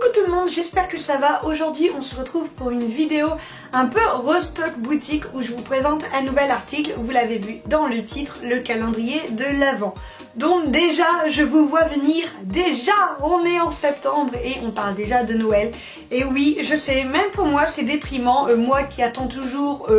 Coucou tout le monde, j'espère que ça va. Aujourd'hui on se retrouve pour une vidéo un peu restock boutique où je vous présente un nouvel article. Vous l'avez vu dans le titre, le calendrier de l'Avent. Donc déjà je vous vois venir, déjà on est en septembre et on parle déjà de Noël. Et oui je sais, même pour moi c'est déprimant, moi qui attends toujours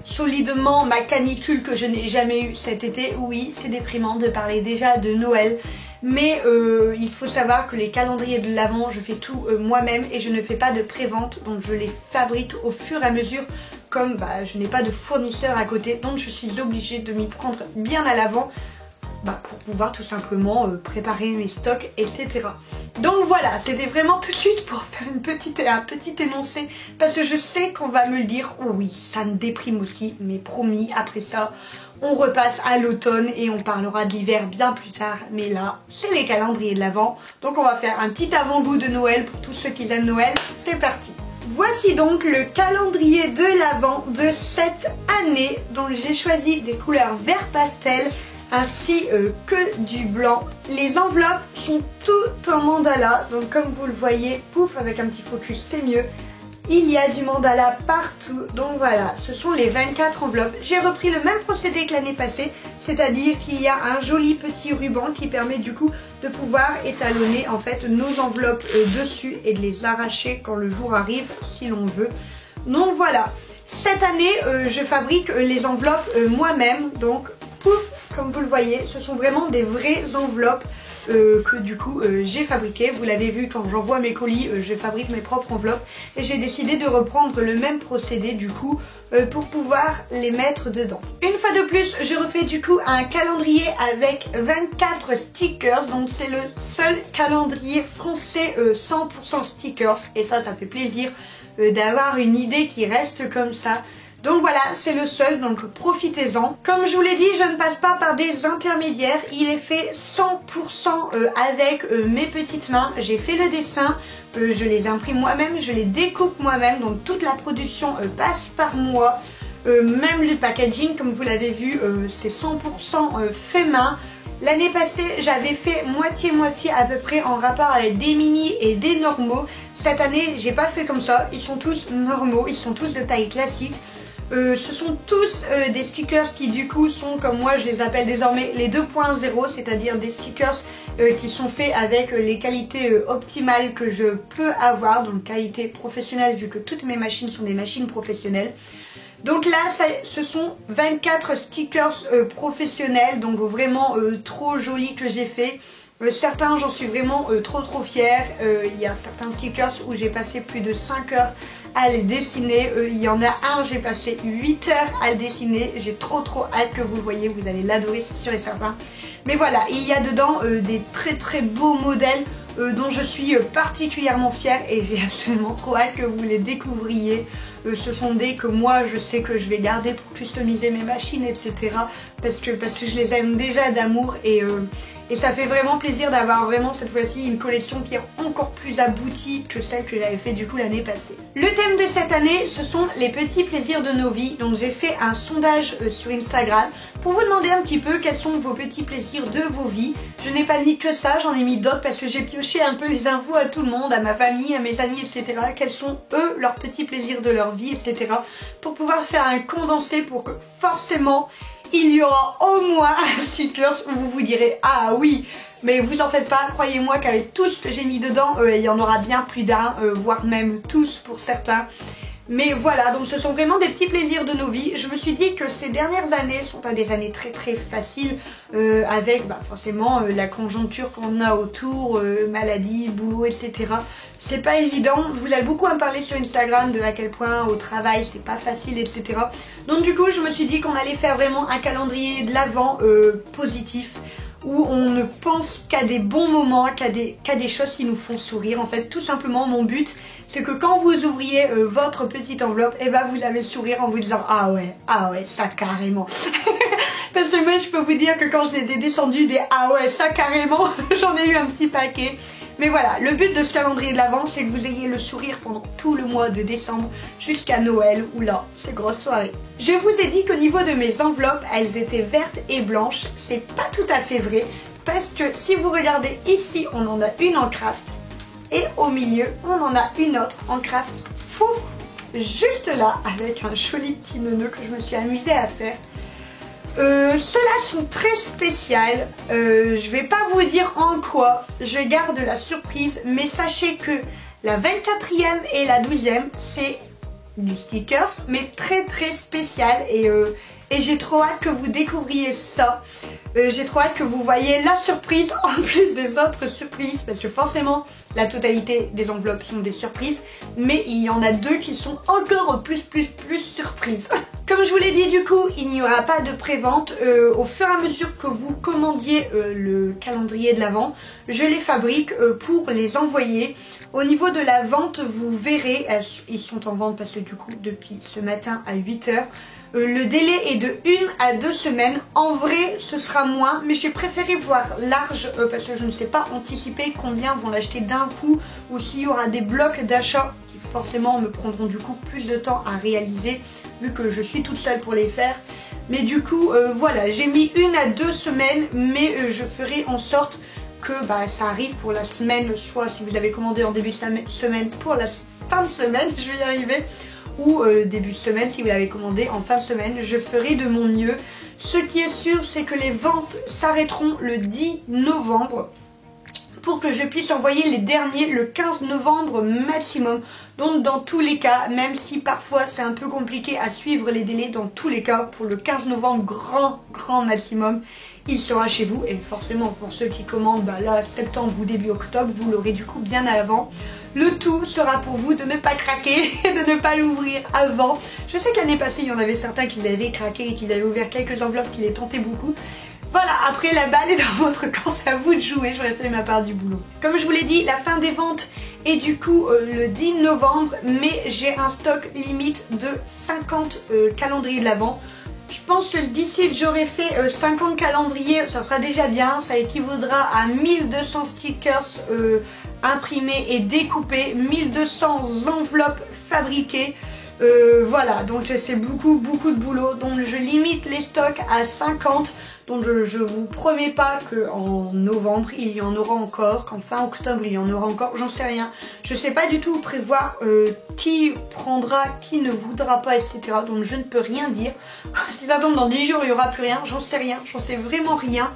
solidement ma canicule que je n'ai jamais eue cet été. Oui c'est déprimant de parler déjà de Noël. Mais il faut savoir que les calendriers de l'Avent, je fais tout moi-même et je ne fais pas de pré-vente, donc je les fabrique au fur et à mesure comme je n'ai pas de fournisseur à côté, donc je suis obligée de m'y prendre bien à l'avant pour pouvoir tout simplement préparer mes stocks, etc. Donc voilà, c'était vraiment tout de suite pour faire un petit énoncé parce que je sais qu'on va me le dire, oh oui, ça me déprime aussi, mais promis, après ça, on repasse à l'automne et on parlera de l'hiver bien plus tard. Mais là, c'est les calendriers de l'Avent. Donc on va faire un petit avant-goût de Noël pour tous ceux qui aiment Noël. C'est parti! Voici donc le calendrier de l'Avent de cette année. Donc j'ai choisi des couleurs vert pastel ainsi que du blanc. Les enveloppes sont toutes en mandala. Donc comme vous le voyez, pouf, avec un petit focus c'est mieux. Il y a du mandala partout, donc voilà, ce sont les 24 enveloppes. J'ai repris le même procédé que l'année passée, c'est-à-dire qu'il y a un joli petit ruban qui permet du coup de pouvoir étalonner en fait nos enveloppes dessus et de les arracher quand le jour arrive si l'on veut. Donc voilà, cette année je fabrique les enveloppes moi-même, donc pouf, comme vous le voyez, ce sont vraiment des vraies enveloppes que du coup j'ai fabriqué. Vous l'avez vu, quand j'envoie mes colis, je fabrique mes propres enveloppes et j'ai décidé de reprendre le même procédé du coup pour pouvoir les mettre dedans. Une fois de plus, je refais du coup un calendrier avec 24 stickers, donc c'est le seul calendrier français 100% stickers et ça fait plaisir d'avoir une idée qui reste comme ça. Donc voilà, c'est le seul, donc profitez-en. Comme je vous l'ai dit, je ne passe pas par des intermédiaires. Il est fait 100% avec mes petites mains. J'ai fait le dessin, je les imprime moi-même, je les découpe moi-même. Donc toute la production passe par moi. Même le packaging, comme vous l'avez vu, c'est 100% fait main. L'année passée, j'avais fait moitié-moitié à peu près en rapport avec des mini et des normaux. Cette année, j'ai pas fait comme ça. Ils sont tous normaux, ils sont tous de taille classique. Ce sont tous des stickers qui du coup sont, comme moi je les appelle désormais, les 2.0, c'est-à-dire des stickers qui sont faits avec les qualités optimales que je peux avoir, donc qualité professionnelle vu que toutes mes machines sont des machines professionnelles. Donc là, ce sont 24 stickers professionnels, donc vraiment trop jolis que j'ai fait. Certains, j'en suis vraiment trop fière. Il y a certains stickers où j'ai passé plus de 5 heures à les dessiner. Il y en a un, j'ai passé 8 heures à le dessiner. J'ai trop hâte que vous le voyez, vous allez l'adorer, c'est sûr et certain. Mais voilà, il y a dedans des très beaux modèles dont je suis particulièrement fière et j'ai absolument trop hâte que vous les découvriez. Ce sont des que moi je sais que je vais garder pour customiser mes machines, etc. Parce que je les aime déjà d'amour et ça fait vraiment plaisir d'avoir vraiment cette fois-ci une collection qui est encore plus aboutie que celle que j'avais fait du coup l'année passée. Le thème de cette année, ce sont les petits plaisirs de nos vies. Donc j'ai fait un sondage sur Instagram pour vous demander un petit peu quels sont vos petits plaisirs de vos vies. Je n'ai pas mis que ça, j'en ai mis d'autres parce que j'ai pioché un peu les infos à tout le monde, à ma famille, à mes amis, etc. Quels sont eux leurs petits plaisirs de leur vie, etc. Pour pouvoir faire un condensé pour que forcément il y aura au moins un sticker où vous vous direz ah oui, mais vous en faites pas, croyez-moi qu'avec tout ce que j'ai mis dedans, il y en aura bien plus d'un, voire même tous pour certains. Mais voilà, donc ce sont vraiment des petits plaisirs de nos vies. Je me suis dit que ces dernières années sont pas des années très faciles avec forcément la conjoncture qu'on a autour, maladie, boulot, etc. C'est pas évident. Vous allez beaucoup en parler sur Instagram de à quel point au travail c'est pas facile, etc. Donc du coup je me suis dit qu'on allait faire vraiment un calendrier de l'Avent positif, où on ne pense qu'à des bons moments, qu'à des choses qui nous font sourire. En fait, tout simplement, mon but, c'est que quand vous ouvriez votre petite enveloppe, vous avez le sourire en vous disant ah ouais, ça carrément. Parce que moi, je peux vous dire que quand je les ai descendus des ah ouais, ça carrément, j'en ai eu un petit paquet. Mais voilà, le but de ce calendrier de l'Avent, c'est que vous ayez le sourire pendant tout le mois de décembre jusqu'à Noël, où là, c'est grosse soirée. Je vous ai dit qu'au niveau de mes enveloppes, elles étaient vertes et blanches. C'est pas tout à fait vrai, parce que si vous regardez ici, on en a une en craft. et au milieu on en a une autre en craft, pouf, juste là, avec un joli petit nœud que je me suis amusée à faire. Ceux-là sont très spéciales, je vais pas vous dire en quoi, je garde la surprise, mais sachez que la 24e et la 12e c'est du stickers, mais très spécial et j'ai trop hâte que vous découvriez ça. J'ai trop hâte que vous voyez la surprise en plus des autres surprises, parce que forcément la totalité des enveloppes sont des surprises, mais il y en a deux qui sont encore plus surprises. Comme je vous l'ai dit, du coup il n'y aura pas de prévente. Au fur et à mesure que vous commandiez le calendrier de l'Avent, je les fabrique pour les envoyer. Au niveau de la vente, vous verrez, ils sont en vente parce que du coup depuis ce matin à 8 h. Le délai est de 1 à 2 semaines. En vrai, ce sera moins, mais j'ai préféré voir large parce que je ne sais pas anticiper combien vont l'acheter d'un coup ou s'il y aura des blocs d'achat qui forcément me prendront du coup plus de temps à réaliser vu que je suis toute seule pour les faire. Mais du coup, voilà, j'ai mis 1 à 2 semaines, mais je ferai en sorte que ça arrive pour la semaine, soit si vous avez commandé en début de semaine pour la fin de semaine, je vais y arriver, ou début de semaine si vous l'avez commandé en fin de semaine. Je ferai de mon mieux. Ce qui est sûr, c'est que les ventes s'arrêteront le 10 novembre pour que je puisse envoyer les derniers le 15 novembre maximum. Donc dans tous les cas, même si parfois c'est un peu compliqué à suivre les délais, dans tous les cas pour le 15 novembre grand maximum, il sera chez vous. Et forcément pour ceux qui commandent là septembre ou début octobre, vous l'aurez du coup bien avant. Le tout sera pour vous de ne pas craquer et de ne pas l'ouvrir avant. Je sais que l'année passée il y en avait certains qui avaient craqué et qui avaient ouvert quelques enveloppes qui les tentaient beaucoup. Voilà, après la balle est dans votre camp, c'est à vous de jouer, j'aurais fait ma part du boulot. Comme je vous l'ai dit, la fin des ventes est du coup le 10 novembre, mais j'ai un stock limite de 50 calendriers de l'Avent. Je pense que d'ici que j'aurai fait 50 calendriers, ça sera déjà bien, ça équivaudra à 1200 stickers imprimés et découpés, 1200 enveloppes fabriquées. Voilà, donc c'est beaucoup de boulot, donc je limite les stocks à 50. Donc je vous promets pas qu'en novembre il y en aura encore, qu'en fin octobre il y en aura encore, j'en sais rien. Je sais pas du tout prévoir qui prendra, qui ne voudra pas, etc. Donc je ne peux rien dire. Si ça tombe dans 10 jours il n'y aura plus rien, j'en sais rien, j'en sais vraiment rien.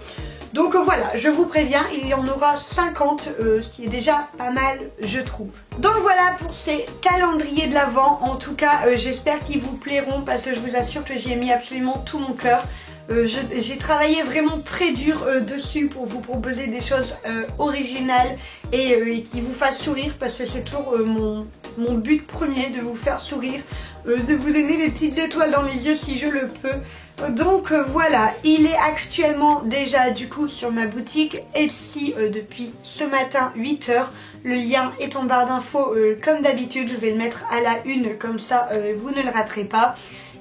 Donc voilà, je vous préviens, il y en aura 50, ce qui est déjà pas mal je trouve. Donc voilà pour ces calendriers de l'Avent. En tout cas j'espère qu'ils vous plairont parce que je vous assure que j'y ai mis absolument tout mon cœur. J'ai travaillé vraiment très dur dessus pour vous proposer des choses originales et qui vous fassent sourire, parce que c'est toujours mon but premier, de vous faire sourire, de vous donner des petites étoiles dans les yeux si je le peux. Donc voilà, il est actuellement déjà du coup sur ma boutique Etsy depuis ce matin 8 h. Le lien est en barre d'infos comme d'habitude, je vais le mettre à la une, comme ça vous ne le raterez pas.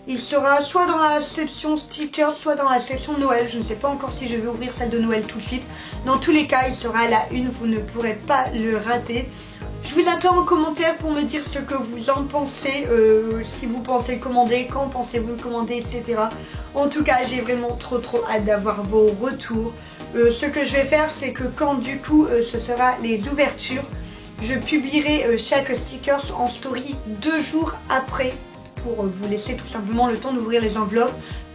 Il sera soit dans la section stickers, soit dans la section Noël. Je ne sais pas encore si je vais ouvrir celle de Noël tout de suite. Dans tous les cas, il sera à la une, vous ne pourrez pas le rater. Je vous attends en commentaire pour me dire ce que vous en pensez, si vous pensez le commander, quand pensez-vous le commander, etc. En tout cas, j'ai vraiment trop hâte d'avoir vos retours. Ce que je vais faire, c'est que quand du coup ce sera les ouvertures, je publierai chaque sticker en story 2 jours après, pour vous laisser tout simplement le temps d'ouvrir les enveloppes,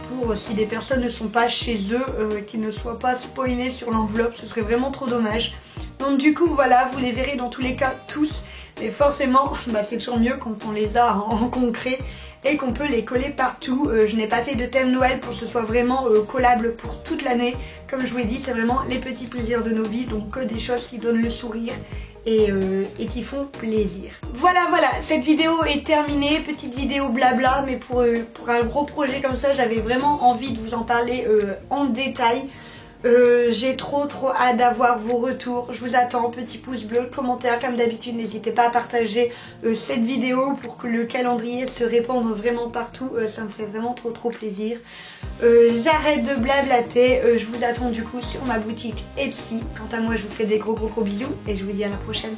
pour si des personnes ne sont pas chez eux, qu'ils ne soient pas spoilés sur l'enveloppe, ce serait vraiment trop dommage. Donc du coup voilà, vous les verrez dans tous les cas tous, et forcément c'est toujours mieux quand on les a en concret et qu'on peut les coller partout. Je n'ai pas fait de thème Noël pour que ce soit vraiment collable pour toute l'année. Comme je vous l'ai dit, c'est vraiment les petits plaisirs de nos vies, donc que des choses qui donnent le sourire et qui font plaisir. Voilà, cette vidéo est terminée, petite vidéo blabla, mais pour un gros projet comme ça, j'avais vraiment envie de vous en parler en détail. J'ai trop hâte d'avoir vos retours. Je vous attends, petit pouce bleu, commentaire comme d'habitude, n'hésitez pas à partager cette vidéo pour que le calendrier se répande vraiment partout, ça me ferait vraiment trop plaisir. J'arrête de blablater, je vous attends du coup sur ma boutique Etsy. Quant à moi, je vous fais des gros bisous et je vous dis à la prochaine.